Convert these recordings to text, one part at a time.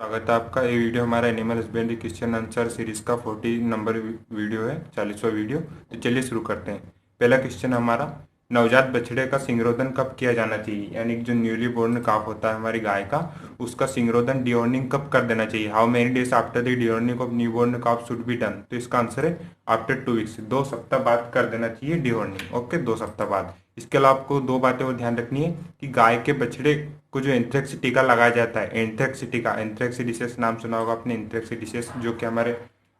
स्वागत है आपका। ये वीडियो हमारा animal husbandry question answer series का 40 नंबर वीडियो है, 40वां वीडियो। तो चलिए शुरू करते हैं। पहला क्वेश्चन हमारा, नवजात बछड़े का सिंगरोधन कब किया जाना चाहिए? यानी कि जो न्यूली बोर्न काफ होता है हमारी गाय का, उसका सिंगरोधन डिओर्निंग कब कर देना चाहिए? How many days after the dehorning of new born calf should be done? तो इसका आंसर है आफ्टर 2 वीक्स, 2 सप्ताह बाद कर देना चाहिए डिओर्निंग। ओके, 2 सप्ताह बाद। इसके अलावा आपको दो बातें और ध्यान रखनी है कि गाय के बछड़े को जो एंथ्रेक्स टीका लगाया जाता है, एंथ्रेक्स टीका, एंथ्रेक्सिडिसेस नाम सुना होगा आपने, एंथ्रेक्सिडिसेस जो कि हमारे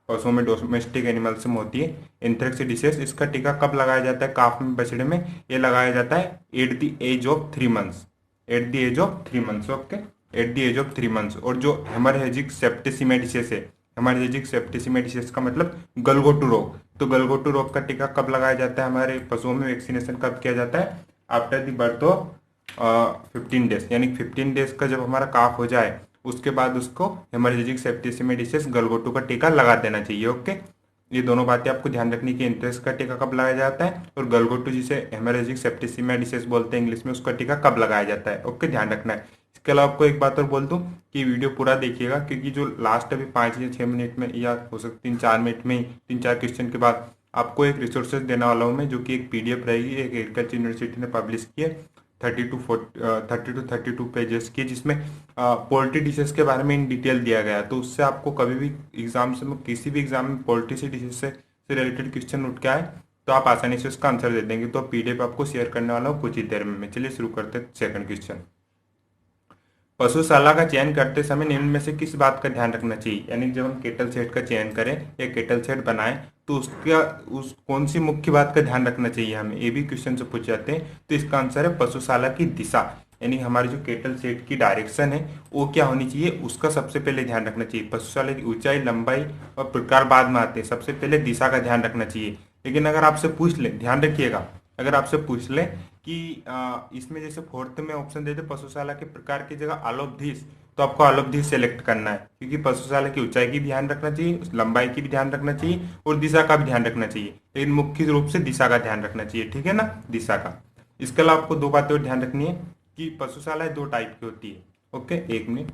पशुओं में डोमेस्टिक एनिमल्स में होती है। एंथ्रेक्सिडिसेस, इसका टीका कब लगाया जाता है काफ में, बछड़े में? ये लगाया जाता है at the age of 3 months, at the age of 3 months. Okay, at the age of 3 months. और जो हेमरेजिक सेप्टिसिमेडिसेस है, हेमरेजिक सेप्टिसिमेडिसेस का मतलब गलघोटू रोग, तो गलघोटू रोग का टीका कब लगाया जाता है हमारे पशुओं में? वैक्सीनेशन कब किया जाता है? After the birth of 15 days, यानी 15 डेज का जब हमारा काफ हो जाए उसके बाद उसको हेमरेजिक सेप्टिसिमेडिसेस गलघोटू का टीका लगा देना चाहिए। ओके, ये दोनों बातें आपको ध्यान रखनी कि एंथ्रेक्स का टीका कब लगाया जाता है और गलघोटू जिसे हेमरेजिक सेप्टिसिमेडिसेस बोलते हैं इंग्लिश में, उसका टीका कब लगाया जाता है। ओके, ध्यान रखना है। इसके अलावा आपको एक बात और बोल दूं कि वीडियो पूरा देखिएगा, क्योंकि जो लास्ट अभी 5 या 6 मिनट में, या हो सकती 3-4 मिनट में ही, 3-4 क्वेश्चन के बाद आपको एक रिसोर्सेज देने वाला हूँ मैं, जो कि एक पीडीएफ रहेगी, एक एग्रीकल्चर यूनिवर्सिटी ने पब्लिश की है, 30 to 32 पेजेस की, जिसमें पोल्ट्री डिशेस के बारे में इन डिटेल दिया गया है। तो उससे आपको कभी भी एग्जाम से, किसी भी एग्जाम में पोल्ट्री से डिशेस से रिलेटेड क्वेश्चन उठ के आए तो आप आसानी से उसका आंसर दे देंगे। तो पीडीएफ आपको शेयर करने वाला हूँ कुछ ही देर में। चलिए शुरू करते हैं सेकंड क्वेश्चन। पशुशाला का चयन करते समय निम्न में से किस बात का ध्यान रखना चाहिए? यानी जब हम केटल सेट का चयन करें या केटल सेट बनाएं तो उसका उस कौन सी मुख्य बात का ध्यान रखना चाहिए हमें? ये भी क्वेश्चन से पूछ जाते हैं। तो इसका आंसर है पशुशाला की दिशा, यानी हमारी जो केटल सेट की डायरेक्शन है वो क्या होनी चाहिए, उसका सबसे पहले ध्यान रखना चाहिए। पशुशाला की ऊंचाई, लंबाई और प्रकार बाद में आते हैं, सबसे पहले दिशा का ध्यान रखना चाहिए। लेकिन अगर आपसे पूछ ले, ध्यान रखिएगा, अगर आपसे पूछ ले कि इसमें जैसे फोर्थ में ऑप्शन देते पशुशाला के प्रकार की जगह आलोपधीश, तो आपको आलोपधीश सेलेक्ट करना है, क्योंकि पशुशाला की ऊंचाई की भी ध्यान रखना चाहिए, लंबाई की भी ध्यान रखना चाहिए और दिशा का भी ध्यान रखना चाहिए। लेकिन मुख्य रूप से दिशा का ध्यान रखना चाहिए, ठीक है ना, दिशा का। इसके अलावा आपको दो बातें और ध्यान रखनी है कि पशुशालाएं दो टाइप की होती है। ओके, एक मिनट।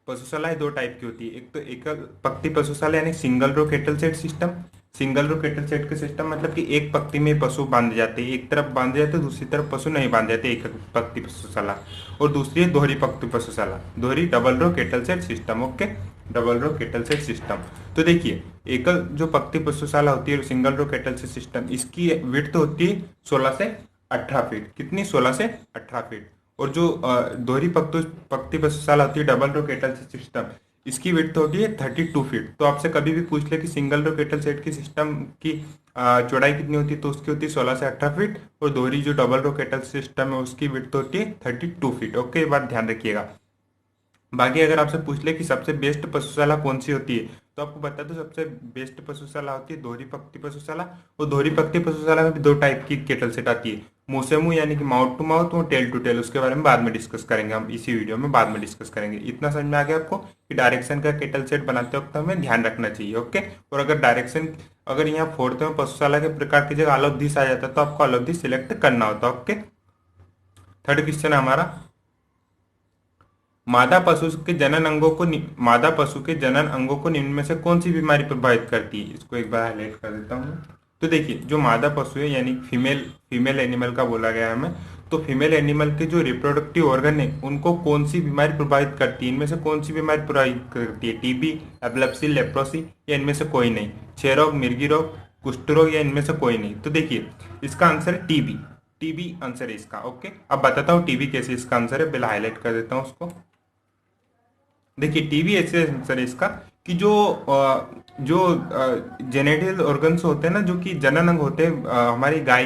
पशुशालाएं दो टाइप की होती है, एक तो एकल पक्ति पशुशाला यानी single row cattle set system. Single row cattle set का सिस्टम मतलब कि एक पक्ति में पशु बांधे जाते हैं, एक तरफ बांधे जाते हैं, दूसरी तरफ पशु नहीं बांधे जाते, एक पक्ति पशुशाला। और दूसरी है दोहरी पक्ति पशुशाला, दोहरी double row cattle set system. Okay, double row cattle set system. तो देखिए, एकल जो पक्ति पशुशाला होती है, single row cattle set system, इसकी विड्थ होती है 16 से 18 फीट। कितनी? 16 से 18 फीट। और जो दोहरी पक्ति पशुशाला होती है, डबल रो केटल सिस्टम, इसकी विड्थ होती है 32 फीट। तो आपसे कभी भी पूछ ले कि सिंगल रो केटल सेट की सिस्टम की चौड़ाई कितनी होती है, तो उसकी होती है 16 से 18 फीट। और दोहरी जो डबल रो केटल सिस्टम है उसकी विड्थ होती है 32 फीट। ओके, ये बात ध्यान रखिएगा। बाकी अगर आपसे पूछ ले कि सबसे बेस्ट पशुशाला कौन सी होती है, तो आपको बता दो सबसे बेस्ट पशुशाला होती है दोहरी पक्ति पशुशाला। और दोहरी पक्ति पशुशाला में भी दो टाइप की केटल सेट आती है, मुंह से मुंह यानी कि माउथ टू माउथ और टेल टू टेल। उसके बारे में बाद में डिस्कस करेंगे, हम इसी वीडियो में बाद में डिस्कस करेंगे। इतना समझ में आ गया आपको कि डायरेक्शन का केटल सेट बनाते वक्त हमें ध्यान रखना चाहिए। ओके, और अगर डायरेक्शन, अगर यहाँ फोर्थ में पशुशाला के प्रकार की जगह आलोपधीश आ जाता तो आपको आलोपधीश सिलेक्ट करना होता। ओके, थर्ड क्वेश्चन है हमारा, मादा पशु के जनन अंगों को निम्न में से कौन सी बीमारी प्रभावित करती है? इसको एक बार हाईलाइट कर देता हूँ। तो देखिए, जो मादा पशु है यानी फीमेल फीमेल एनिमल का बोला गया है हमें, तो फीमेल एनिमल के जो रिप्रोडक्टिव ऑर्गन है उनको कौन सी बीमारी प्रभावित करती है? इनमें से कौन सी बीमारी प्रभावित करती है? टीबी, एपिलेप्सी, लेप्रोसी, या इनमें से कोई नहीं? क्षय रोग, मिर्गी रोग, कुष्ठ रोग, या इनमें से कोई नहीं? तो देखिए, इसका आंसर है टीबी। टीबी आंसर है इसका। ओके, अब बताता हूँ टीबी कैसे इसका आंसर है, पहले हाईलाइट कर देता हूँ उसको। देखिए, टीबी ऐसे आंसर है इसका कि जो जेनेटल ऑर्गन्स होते हैं ना, जो कि जनन अंग होते हैं हमारी गाय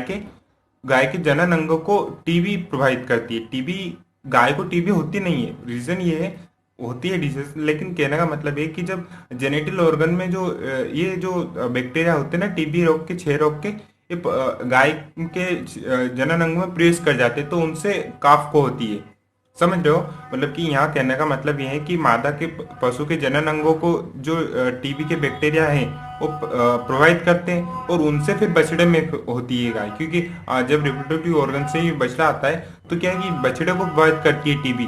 के जनन अंगों को टीबी प्रभावित करती है। टीबी, गाय को टीबी होती नहीं है, रीजन ये है, होती है डिजीज, लेकिन कहने का मतलब ये कि जब जेनेटल ऑर्गन में जो ये जो बैक्टीरिया होते हैं ना टीबी रोग के, क्षय रोग के, ये गाय के जनन अंग में प्रवेश कर जाते हैं, तो उनसे काफ को होती है। समझ रहे हो? मतलब कि यहाँ कहने का मतलब ये है कि मादा के पशु के जनन अंगों को जो टीबी के बैक्टीरिया हैं वो प्रोवाइड करते हैं और उनसे फिर बछड़े में होती है गाय, क्योंकि जब रिप्रोडक्टिव ऑर्गन से ही बछड़ा आता है तो क्या है कि बछड़े को प्रोवाइड करती है टीबी।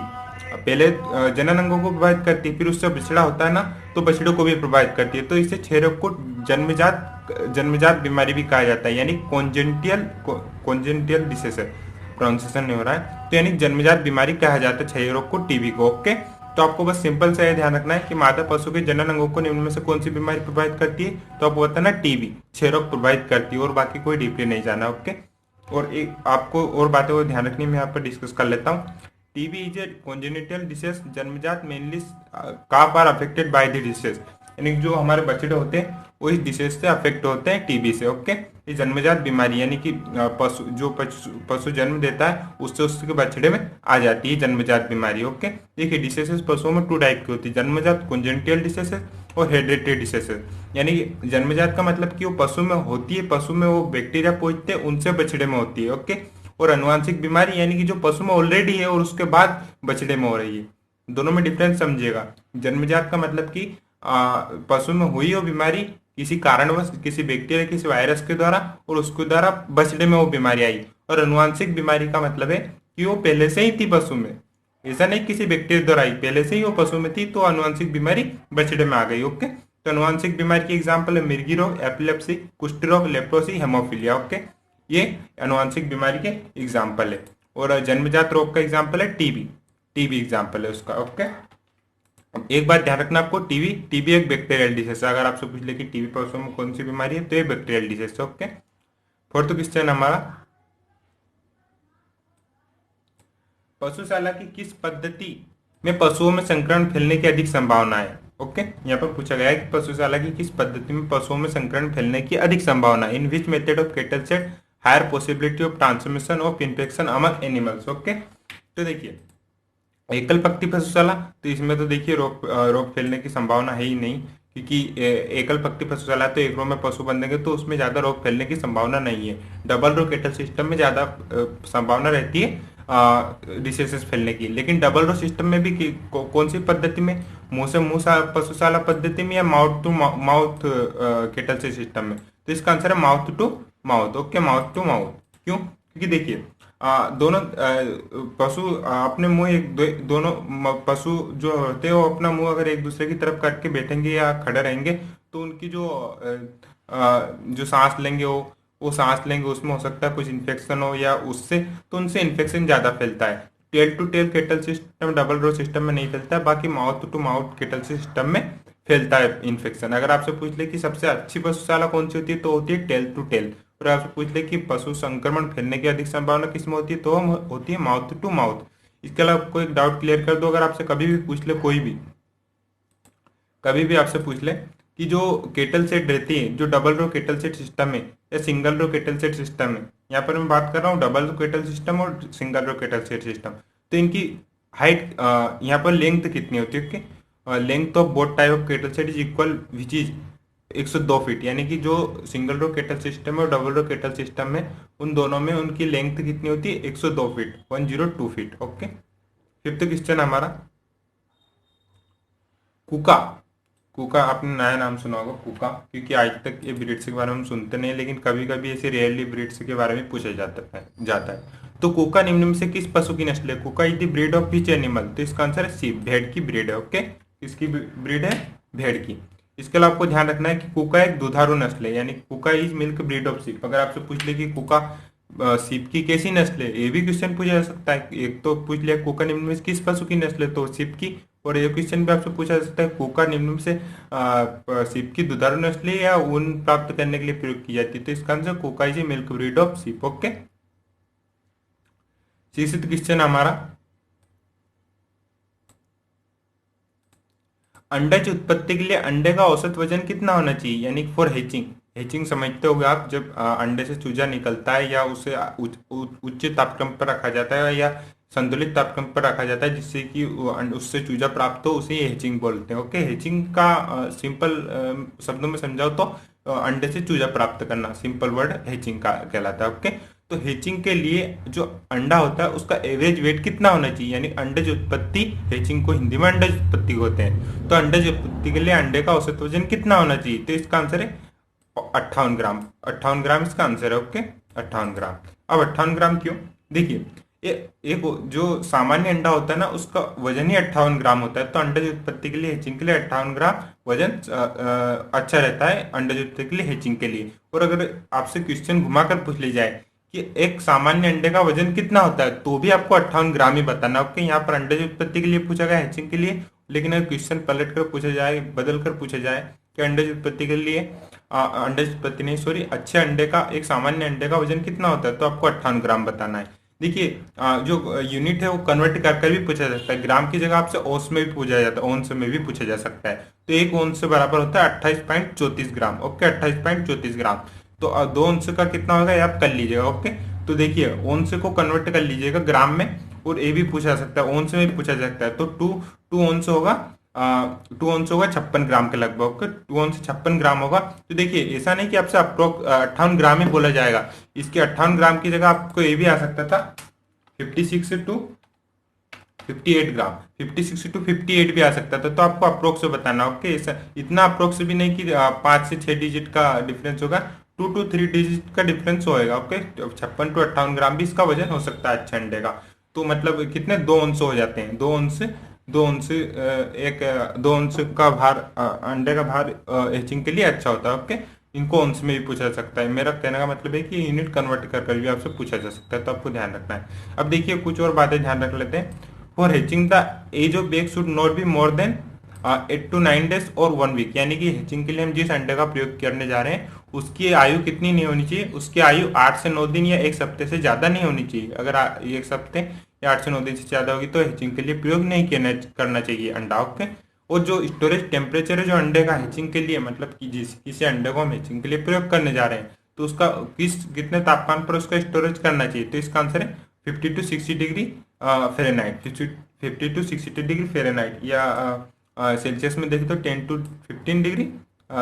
पहले जनन अंगों को प्रोवाइड करती है, फिर उससे बछड़ा होता है ना तो बछड़ों को भी प्रोवाइड करती है। तो इससे क्षयरोग को जन्मजात बीमारी भी कहा जाता है, यानी कॉन्जेनिटल डिसीज है, प्रोनाउंसिएशन नहीं हो रहा है, तो यानी जन्मजात बीमारी कहा जाता है क्षय रोग को, टीबी को। ओके, तो आपको बस सिंपल से ध्यान रखना है कि मादा पशु के जनन अंगों को निम्न में से कौन सी बीमारी प्रोवाइड करती है, तो आपको बताना टीबी क्षय रोग प्रोवाइड करती है, और बाकी कोई डीपली नहीं जाना। ओके, और एक आपको और बातें को ध्यान रखनी मैं यहाँ पर डिस्कस कर लेता हूँ। TB is a congenital disease, जन्मजात mainly calf are affected by the disease, यानी जो हमारे बछड़े होते हैं वो इस डिसीज से अफेक्ट होते हैं, टीबी से। ओके, ये जन्मजात बीमारी यानी कि पशु जन्म देता है उससे उसके बछड़े में आ जाती है जन्मजात बीमारी। ओके, देखिए डिसीजेस पशुओं में 2 टाइप की होती है, जन्मजात कॉन्जेनिटल डिसीजेस और हेरिडिटरी डिसीजेस। यानी कि जन्मजात का मतलब कि वो पशु में होती है, पशु में वो बैक्टीरिया पहुंचते हैं उनसे बछड़े में होती है। ओके, और अनुवांशिक बीमारी यानी कि जो पशु में ऑलरेडी है और उसके बाद बछड़े में हो रही है। दोनों में डिफरेंस समझिएगा। जन्मजात का मतलब कि पशु में हुई हो बीमारी किसी कारणवश, किसी बैक्टीरिया किसी वायरस के द्वारा, और उसके द्वारा बछड़े में वो बीमारी आई। और अनुवांशिक बीमारी का मतलब है कि वो पहले से ही थी पशु में, ऐसा नहीं किसी बैक्टीरिया द्वारा आई, पहले से ही वो पशु में थी तो अनुवांशिक बीमारी बछड़े में आ गई। ओके, तो अनुवांशिक बीमारी की एग्जाम्पल है मिर्गी रोग, एपिलेप्सी, कुष्ठ रोग, लेप्रोसी, हेमोफीलिया। ओके, ये अनुवांशिक बीमारी के एग्जाम्पल है। और जन्मजात रोग का एग्जाम्पल है टीबी, टीबी एग्जाम्पल है उसका। ओके, एक बात ध्यान रखना आपको, टीबी एक बैक्टीरियल डिसीज है। अगर आपसे पूछ ले कि टीबी पशुओं में कौन सी बीमारी है तो ये बैक्टीरियल डिसीज है। ओके, फोर्थ क्वेश्चन हमारा, पशुशाला की किस पद्धति में पशुओं में संक्रमण फैलने की अधिक संभावना है। ओके, यहाँ पर पूछा गया है कि पशुशाला की किस पद्धति में पशुओं में संक्रमण फैलने की अधिक संभावना, in which method of cattle set higher possibility of transmission of infection among animals. Okay, तो देखिए एकल पत्ती पशुशाला, तो इसमें तो देखिए रोग फैलने की संभावना है ही नहीं, क्योंकि एकल पत्ती पशुशाला तो एक रो में पशु बंधेंगे तो उसमें ज्यादा रोग फैलने की संभावना नहीं है। डबल रो कैटल सिस्टम में ज्यादा संभावना रहती है डिसीजेस फैलने की। लेकिन डबल रो सिस्टम में भी कौन सी पद्धति में, मुंह से मुंह पशुशाला पद्धति में या माउथ टू माउथ कैटल से सिस्टम में, तो इसका आंसर है mouth to mouth. Okay, mouth to mouth. क्यों? क्योंकि देखिए दोनों पशु अपने मुंह दोनों पशु जो होते हैं वो अपना मुंह अगर एक दूसरे की तरफ करके बैठेंगे या खड़े रहेंगे तो उनकी जो सांस लेंगे वो सांस लेंगे, उसमें हो सकता है कुछ इन्फेक्शन हो या उससे, तो उनसे इन्फेक्शन ज्यादा फैलता है। Tail to tail cattle system double row system में नहीं फैलता है, बाकी mouth to mouth cattle system में फैलता है इन्फेक्शन। अगर आपसे पूछ ले कि सबसे अच्छी पशुशाला कौन सी होती है तो होती है टेल टू टेल। और आपसे पूछ ले कि पशु संक्रमण फैलने की अधिक संभावना किसमें होती है तो होती है माउथ टू माउथ। इसके अलावा आपको एक डाउट क्लियर कर दो, अगर आपसे कभी भी पूछ ले कभी भी आपसे पूछ ले कि जो केटल सेट रहती है, जो double row cattle set system है या single row cattle set system है, यहाँ पर मैं बात कर रहा हूँ डबल रो केटल सिस्टम और single row cattle set system, तो इनकी हाइट यहाँ पर लेंथ कितनी होती है। Okay, length of both type of cattle set is equal which is 102 feet, यानी कि जो सिंगल रो केटल सिस्टम है और डबल रो केटल सिस्टम में उन दोनों में उनकी लेंथ कितनी होती है 102 feet, 102 feet. Okay, fifth question हमारा, कुका। कुका आपने नया नाम सुना होगा कुका, क्योंकि आज तक ये ब्रीड्स के बारे में हम सुनते नहीं, लेकिन कभी कभी ऐसे रेयरली ब्रीड्स के बारे में पूछा जाता है। तो कुका निम्न में से किस पशु की नस्ल है। Kuka is the breed of which animal, तो इसका आंसर है सी, भेड़ की ब्रीड है। ओके, किसकी ब्रीड है, भेड़ की। इसके अलावा आपको ध्यान रखना है कि कुका एक दुधारू नस्ल है, यानी कुका इज मिल्क ब्रीड ऑफ सीप। अगर आपसे पूछ ले कि कुका सीप की कैसी नस्ल है, ये भी क्वेश्चन पूछा जा सकता है। एक तो पूछ लिया कुका निम्न में किस पशु की नस्ल है तो सीप की, और ये क्वेश्चन भी आपसे पूछा जा सकता है कुका निम्न में से सीप की दुधारू नस्ल है या ऊन प्राप्त करने के लिए प्रयोग की जाती है, तो इसका आंसर कुका is milk breed of sheep. Okay, sixth question हमारा, अंडे की उत्पत्ति के लिए अंडे का औसत वजन कितना होना चाहिए, यानी फॉर हैचिंग। हैचिंग समझते होगे आप, जब अंडे से चूजा निकलता है या उसे उच्च तापक्रम पर रखा जाता है या संतुलित तापक्रम पर रखा जाता है जिससे कि उससे चूजा प्राप्त हो, उसे हैचिंग बोलते हैं। ओके, हैचिंग का सिंपल शब्दों में समझाओ तो अंडे से चूजा प्राप्त करना, सिंपल वर्ड हैचिंग का कहलाता है। ओके, तो हेचिंग के लिए जो अंडा होता है उसका एवरेज वेट कितना होना चाहिए, यानी अंडज उत्पत्ति, हेचिंग को हिंदी में अंडज उत्पत्ति होते हैं, तो अंडज उत्पत्ति के लिए अंडे का औसत वजन कितना होना चाहिए, तो इसका आंसर है 58 ग्राम। 58 ग्राम इसका आंसर है। ओके, 58 ग्राम। अब 58 ग्राम क्यों, देखिए एक जो सामान्य अंडा होता है ना उसका वजन ही 58 ग्राम होता है, तो अंडज उत्पत्ति के लिए, हेचिंग के लिए 58 ग्राम वजन अच्छा रहता है अंडज उत्पत्ति के लिए, हेचिंग के लिए। और अगर आपसे क्वेश्चन घुमाकर पूछ ली जाए कि एक सामान्य अंडे का वजन कितना होता है, तो भी आपको 58 ग्राम ही बताना। ओके, यहाँ पर अंडज उत्पत्ति के लिए पूछा गया, हेचिंग के लिए, लेकिन अगर क्वेश्चन पलट कर पूछा जाए, बदल कर पूछा जाए कि अंडज उत्पत्ति के लिए, अंडज उत्पत्ति नहीं सॉरी, अच्छे अंडे का, एक सामान्य अंडे का वजन कितना होता है, तो आपको 58 ग्राम बताना है। देखिए जो यूनिट है वो कन्वर्ट कर कर भी पूछा जा सकता है, ग्राम की जगह आपसे ओंस में भी पूछा जाता है, ओंस में भी पूछा जा सकता है। तो एक ओंस से बराबर होता है 28.34 ग्राम। ओके, 28.34 ग्राम। तो 2 ओंस का कितना होगा ये आप कर लीजिएगा। ओके, तो देखिए ओंस को कन्वर्ट कर लीजिएगा ग्राम में, और ये भी पूछा जा सकता है, ओंस में भी पूछा जा सकता है। तो टू ओंस होगा 56 ग्राम के लगभग। ओके, 2 ओंस 56 ग्राम होगा। तो देखिए ऐसा नहीं कि आपसे अप्रोक्स 58 ग्राम ही बोला जाएगा, इसके 58 ग्राम की जगह आपको ये भी आ सकता था 56 टू 58 ग्राम, 56 टू 58 भी आ सकता था, तो आपको अप्रोक्स बताना। ओके, ऐसा इतना अप्रोक्स भी नहीं कि 5 से 6 डिजिट का डिफरेंस होगा, 2 to 3 डिजिट का डिफरेंस होएगा। ओके, 56 टू 58 ग्राम भी इसका वजन हो सकता है अच्छे अंडे का। तो मतलब कितने 2 अंश हो जाते हैं, 2 अंश का भार, अंडे का भार हेचिंग के लिए अच्छा होता है। ओके, इनको अंश में भी पूछा जा सकता है। मेरा कहने का मतलब है कि यूनिट कन्वर्ट कर कर भी आपसे पूछा जा सकता है, तो आपको ध्यान रखना है। अब देखिए कुछ और बातें ध्यान रख लेते हैं। For hatching the age of egg should not be more than 8 to 9 days और 1 वीक, यानी कि हेचिंग के लिए हम जिस अंडे का प्रयोग करने जा रहे हैं उसकी आयु कितनी नहीं होनी चाहिए, उसकी आयु 8 से 9 दिन या एक सप्ते से ज्यादा नहीं होनी चाहिए। अगर एक सप्ते या 8 से 9 दिन से ज्यादा होगी तो हेचिंग के लिए प्रयोग नहीं करना चाहिए अंडा। ओके, और जो स्टोरेज टेम्परेचर है जो अंडे का हेचिंग के लिए, मतलब कि किसी अंडे को हम हेचिंग के लिए प्रयोग करने जा रहे हैं तो उसका कितने तापमान पर उसका स्टोरेज करना चाहिए, तो इसका आंसर है 50 to 60 degree Fahrenheit, 50 to 60 degree Fahrenheit, या सेल्सियस में देखें तो 10 to 15 degree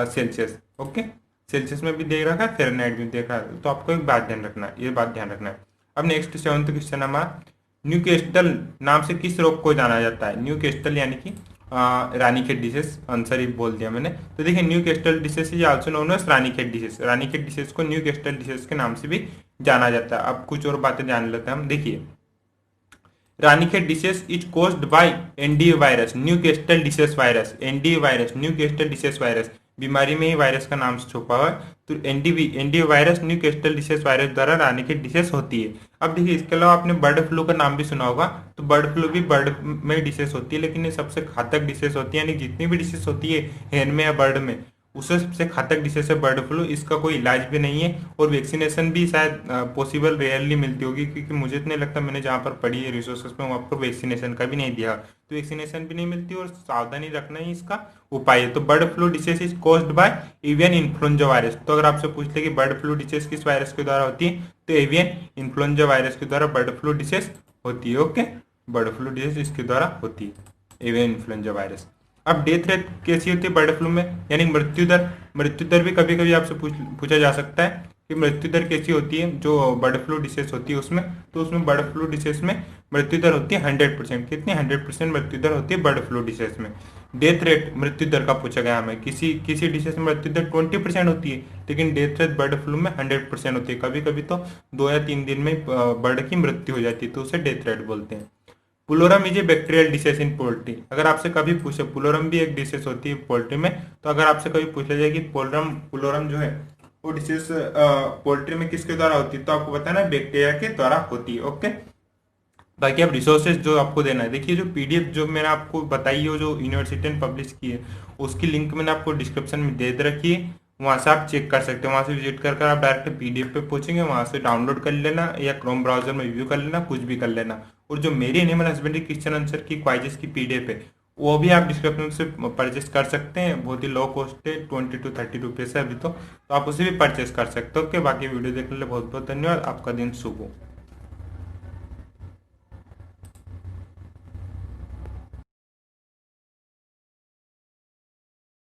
Celsius. Okay, Celsius में भी दे रखा है, फ़ारेनहाइट भी दे रखा है, तो आपको एक बात ध्यान रखना है, ये बात ध्यान रखना है। अब नेक्स्ट 7th क्वेश्चन हमारा, न्यूकेस्टल नाम से किस रोग को जाना जाता है, न्यूकेस्टल यानी कि रानीखेत डिसीज, आंसर ही बोल दिया मैंने। तो देखिए Newcastle disease is also known as Ranikhet disease, Ranikhet disease को न्यूकेस्टल डिसीज के नाम से भी जाना जाता है। अब कुछ और बातें जान लेते हैं हम। देखिए Ranikhet disease is caused by NDA virus, Newcastle disease virus, NDA virus, Newcastle disease virus, बीमारी में ही वायरस का नाम छुपा हुआ है। तो NDA virus Newcastle disease virus द्वारा रानीखेत डिसीज होती है। अब देखिए इसके अलावा आपने बर्ड फ्लू का नाम भी सुना होगा, तो बर्ड फ्लू भी बर्ड में डिसीज होती है, लेकिन ये सबसे घातक डिसीज होती है, यानी जितनी भी डिसीज होती है हेन में या बर्ड में, उससे सबसे घातक डिसीज है बर्ड फ्लू। इसका कोई इलाज भी नहीं है और वैक्सीनेशन भी शायद पॉसिबल रेयरली मिलती होगी, क्योंकि मुझे तो नहीं लगता, मैंने जहाँ पर पढ़ी है रिसोर्सेज में वहाँ पर वैक्सीनेशन का भी नहीं दिया, तो वैक्सीनेशन भी नहीं मिलती और सावधानी रखना ही इसका उपाय है। तो bird flu disease is caused by avian influenza virus. तो अगर आपसे पूछ ले कि बर्ड फ्लू डिसीज किस वायरस के द्वारा होती है, तो एवियन इन्फ्लुएंजा वायरस के द्वारा बर्ड फ्लू डिसीज होती है। ओके, बर्ड फ्लू डिसीज इसके द्वारा होती है, एवियन इन्फ्लुएंजा वायरस। अब डेथ रेट कैसी होती है बर्ड फ्लू में, यानी मृत्यु दर भी कभी कभी आपसे पूछा जा सकता है कि मृत्यु दर कैसी होती है जो बर्ड फ्लू डिसीज होती है उसमें। तो उसमें बर्ड फ्लू डिसीज में मृत्यु दर होती है 100%, कितनी 100% मृत्यु दर होती है बर्ड फ्लू डिसीज में। डेथ रेट मृत्यु दर का पूछा गया हमें, किसी डिसीज में मृत्यु दर 20% होती है, लेकिन डेथ रेट बर्ड फ्लू में 100% होती है। कभी कभी तो 2 या 3 दिन में बर्ड की मृत्यु हो जाती है, तो उसे डेथ रेट बोलते हैं। Pullorum is a bacterial disease in poultry. अगर आपसे कभी पूछे, पुलोरम भी एक डिसीज होती है पोल्ट्री में, तो अगर आपसे कभी पूछ लिया जाए कि पुलोरम जो है वो डिसीज पोल्ट्री में किसके द्वारा होती है, तो आपको बताना है बैक्टीरिया के द्वारा होती है। ओके, बाकी अब रिसोर्सेज जो आपको देना है, देखिए जो पीडीएफ जो मैंने आपको बताई है जो यूनिवर्सिटी ने पब्लिश की है, उसकी लिंक मैंने आपको डिस्क्रिप्शन में दे रखी है, वहाँ से आप चेक कर सकते हैं। वहाँ से विजिट कर आप डायरेक्ट पीडीएफ पे पहुंचेंगे, वहाँ से डाउनलोड कर लेना या क्रोम ब्राउजर में व्यू कर लेना, कुछ भी कर लेना। और जो मेरी एनिमल हस्बेंड्री क्वेश्चन आंसर की क्वाइजेस की पीडीएफ है वो भी आप डिस्क्रिप्शन से परचेस कर सकते हैं, बहुत ही लो कॉस्ट है, 20 to 30 रुपीज़ है अभी तो आप उसे भी परचेस कर सकते हो। ओके, बाकी वीडियो देखने के लिए बहुत बहुत धन्यवाद, आपका दिन शुभ हो।